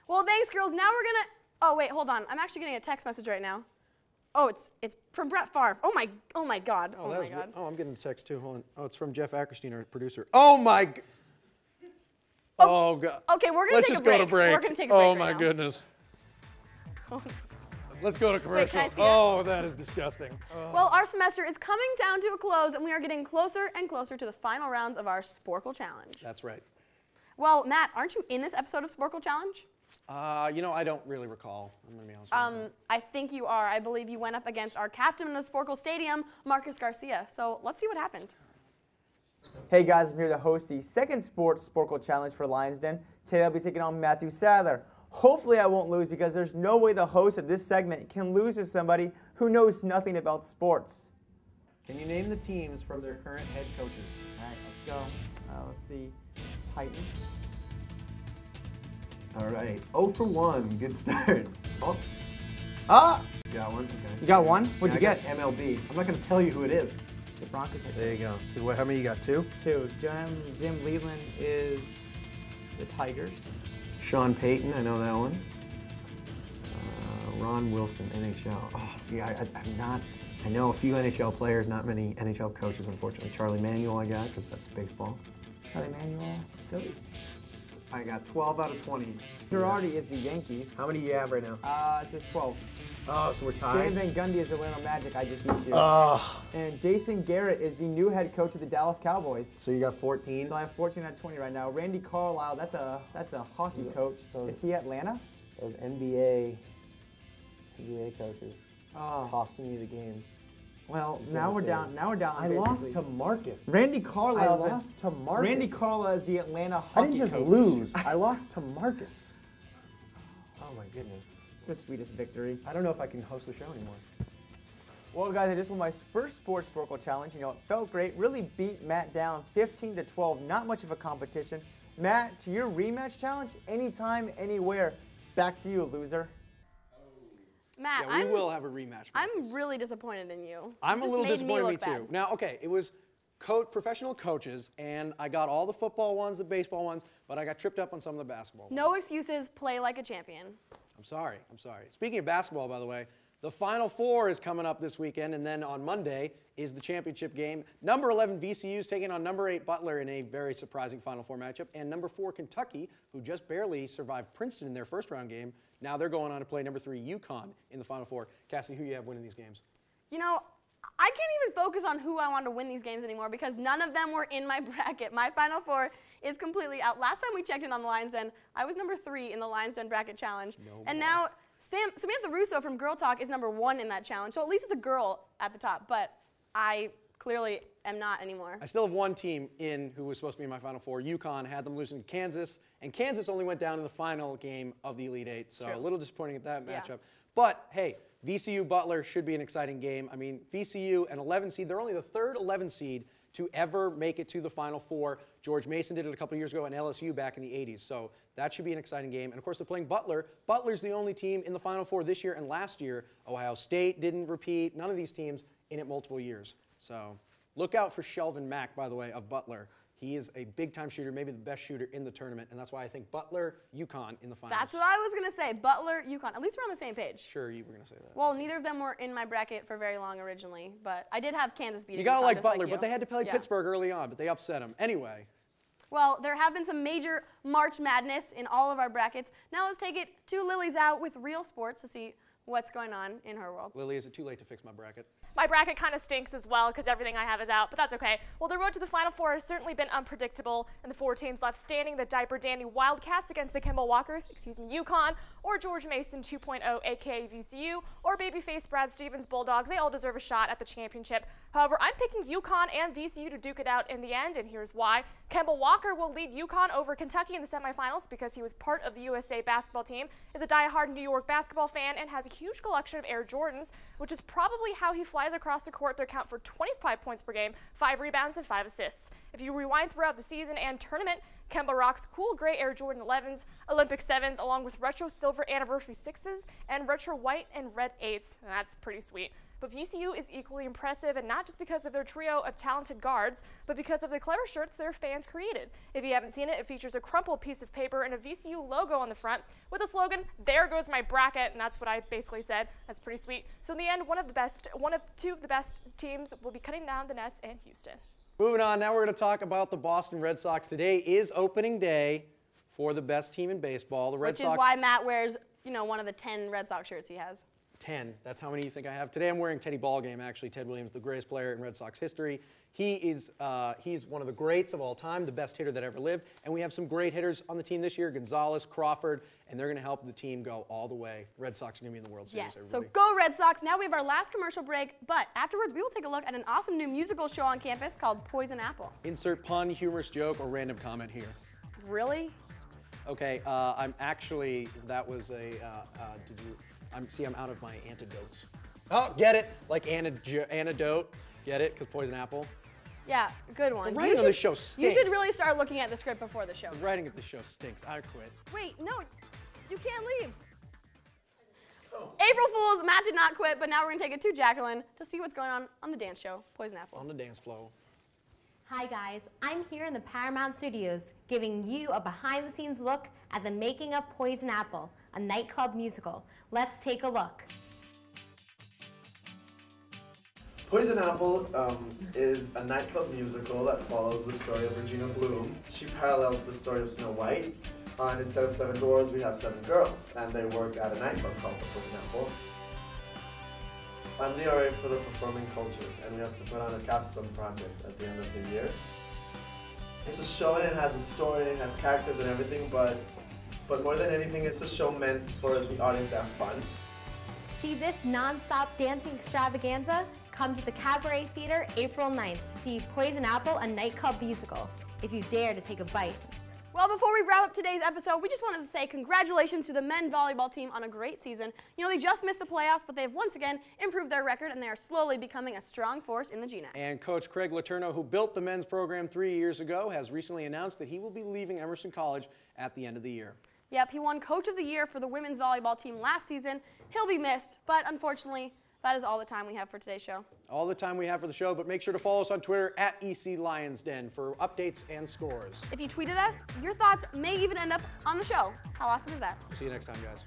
Well, thanks, girls. Now we're gonna. Oh wait, hold on. I'm actually getting a text message right now. Oh, it's from Brett Favre. Oh my God. Oh my God. Oh, I'm getting a text too. Hold on. Oh, it's from Jeff Ackerstein, our producer. Oh my. Oh God. Okay, we're gonna Let's take just a break. go to break. We're gonna take a break. Oh right my now. goodness. Let's go to commercial. Wait, can I see oh, that is disgusting. Well, our semester is coming down to a close, and we are getting closer and closer to the final rounds of our Sporkle Challenge. That's right. Well, Matt, aren't you in this episode of Sporkle Challenge? You know, I don't really recall. I'm gonna be honest with you. I think you are. I believe you went up against our captain of Sporkle Stadium, Marcus Garcia. So let's see what happened. Hey guys, I'm here to host the second Sports Sporkle Challenge for Lions Den. Today I'll be taking on Matthew Sadler. Hopefully I won't lose because there's no way the host of this segment can lose to somebody who knows nothing about sports. Can you name the teams from their current head coaches? All right, let's go. Let's see. Titans. All right, 0 for 1, good start. Oh, Ah! you got one? Okay. You got one? What'd you I get? got MLB. I'm not gonna tell you who it is. It's the Broncos head There you coach. go. So how many you got? 2? 2. Jim Leland is the Tigers. Sean Payton, I know that one. Ron Wilson, NHL. Oh, see, I'm not. I know a few NHL players, not many NHL coaches, unfortunately. Charlie Manuel I got, because that's baseball. Charlie Manuel, Phillies. I got 12 out of 20. Girardi is the Yankees. How many do you have right now? It says 12. Oh, so we're Stan tied? Van Gundy is Orlando Magic. I just beat you. Oh. And Jason Garrett is the new head coach of the Dallas Cowboys. So you got 14? So I have 14 out of 20 right now. Randy Carlisle, that's a hockey coach. Is he Atlanta? Those NBA coaches Oh. costing you the game. Well, now we're down. Now we're down. I basically. lost to Marcus. Randy Carlisle. I lost to Marcus. Randy Carlisle is the Atlanta hockey I didn't just coach. lose. I lost to Marcus. Oh my goodness. It's the sweetest victory. I don't know if I can host the show anymore. Well, guys, I just won my first Sports Sporkle Challenge. You know, it felt great. Really beat Matt down 15-12. Not much of a competition. Matt, to your rematch challenge, anytime, anywhere. Back to you, loser. Matt, Yeah, we will have a rematch. I'm really disappointed in you. I'm a Just little made disappointed in me look bad. too. Now, okay, it was professional coaches, and I got all the football ones, the baseball ones, but I got tripped up on some of the basketball No ones. excuses. Play like a champion. I'm sorry. Speaking of basketball, by the way, the Final Four is coming up this weekend, and then on Monday is the championship game. Number 11 VCU is taking on number 8 Butler in a very surprising Final Four matchup, and number 4 Kentucky, who just barely survived Princeton in their first round game, now they're going on to play number 3 UConn in the Final Four. Cassie, who you have winning these games? You know, I can't even focus on who I want to win these games anymore because none of them were in my bracket. My Final Four is completely out. Last time we checked in on the Lions Den, I was number 3 in the Lions Den bracket challenge. And now Samantha Russo from Girl Talk is number 1 in that challenge. So at least it's a girl at the top, but I clearly am not anymore. I still have one team in who was supposed to be in my Final Four. UConn had them losing to Kansas, and Kansas only went down in the final game of the Elite Eight, so a little disappointing at that matchup. But hey, VCU Butler should be an exciting game. I mean, VCU, an 11 seed, they're only the third 11 seed to ever make it to the Final Four. George Mason did it a couple years ago, and LSU back in the 80s. So that should be an exciting game. And of course, they're playing Butler. Butler's the only team in the Final Four this year and last year. Ohio State didn't repeat. None of these teams in it multiple years. So look out for Shelvin Mack, by the way, of Butler. He is a big-time shooter, maybe the best shooter in the tournament, and that's why I think Butler, UConn in the finals. That's what I was going to say. Butler, UConn. At least we're on the same page. Sure, you were going to say that. Well, neither of them were in my bracket for very long originally, but I did have Kansas beating You got to UConn like just Butler, you. but they had to play Pittsburgh early on, but they upset them. Anyway. Well, there have been some major March Madness in all of our brackets. Now let's take it to Lily's out with real sports to see what's going on in her world. Lily, is it too late to fix my bracket? My bracket kind of stinks as well because everything I have is out, but that's okay. Well, the road to the Final Four has certainly been unpredictable, and the 4 teams left standing, the Diaper Dandy Wildcats against the Kimball Walkers, UConn, or George Mason 2.0, aka VCU, or babyface Brad Stevens Bulldogs. They all deserve a shot at the championship. However, I'm picking UConn and VCU to duke it out in the end, and here's why. Kemba Walker will lead UConn over Kentucky in the semifinals because he was part of the USA basketball team, is a die-hard New York basketball fan, and has a huge collection of Air Jordans, which is probably how he flies across the court to account for 25 points per game, 5 rebounds, and 5 assists. If you rewind throughout the season and tournament, Kemba rocks cool gray Air Jordan 11s, Olympic 7s, along with retro silver anniversary 6s, and retro white and red 8s, and that's pretty sweet. But VCU is equally impressive, and not just because of their trio of talented guards, but because of the clever shirts their fans created. If you haven't seen it, it features a crumpled piece of paper and a VCU logo on the front with the slogan, "There goes my bracket," and that's what I basically said. That's pretty sweet. So in the end, one of two of the best teams will be cutting down the Nets and Houston. Moving on, now we're going to talk about the Boston Red Sox. Today is opening day for the best team in baseball, the Red Sox. Which is why Matt wears, one of the 10 Red Sox shirts he has. 10. That's how many you think I have. Today I'm wearing Teddy Ballgame, actually. Ted Williams, the greatest player in Red Sox history. He's one of the greats of all time, the best hitter that ever lived. And we have some great hitters on the team this year, Gonzalez, Crawford, and they're going to help the team go all the way. Red Sox are going to be in the World Series, Yes, everybody. so go Red Sox. Now we have our last commercial break, but afterwards we will take a look at an awesome new musical show on campus called Poison Apple. Insert pun, humorous joke, or random comment here. Really? Okay, I'm actually, that was a, I'm out of my antidotes. Oh, get it? Like antidote, get it? Because poison apple. Yeah, good one. The writing on this show You stinks. should really start looking at the script before the show. The writing of this show stinks. I quit. Wait, no, you can't leave. Oh. April Fools, Matt did not quit, but now we're going to take it to Jacqueline to see what's going on the dance show, Poison Apple. On the dance floor. Hi guys, I'm here in the Paramount Studios giving you a behind-the-scenes look at the making of Poison Apple, a nightclub musical. Let's take a look. Poison Apple is a nightclub musical that follows the story of Regina Bloom. She parallels the story of Snow White, and instead of 7 dwarves, we have 7 girls, and they work at a nightclub called the Poison Apple. I'm the RA for the Performing Cultures, and we have to put on a capstone project at the end of the year. It's a show and it has a story and it has characters and everything, but more than anything, it's a show meant for the audience to have fun. To see this non-stop dancing extravaganza, come to the Cabaret Theater April 9th to see Poison Apple, a nightclub musical, if you dare to take a bite. Well, before we wrap up today's episode, we just wanted to say congratulations to the men's volleyball team on a great season. They just missed the playoffs, but they've once again improved their record, and they are slowly becoming a strong force in the GNAC. And Coach Craig Letourneau, who built the men's program 3 years ago, has recently announced that he will be leaving Emerson College at the end of the year. Yep, he won Coach of the Year for the women's volleyball team last season. He'll be missed, but unfortunately, that is all the time we have for today's show. All the time we have for the show, but make sure to follow us on Twitter at EC Lions Den for updates and scores. If you tweeted us, your thoughts may even end up on the show. How awesome is that? See you next time, guys.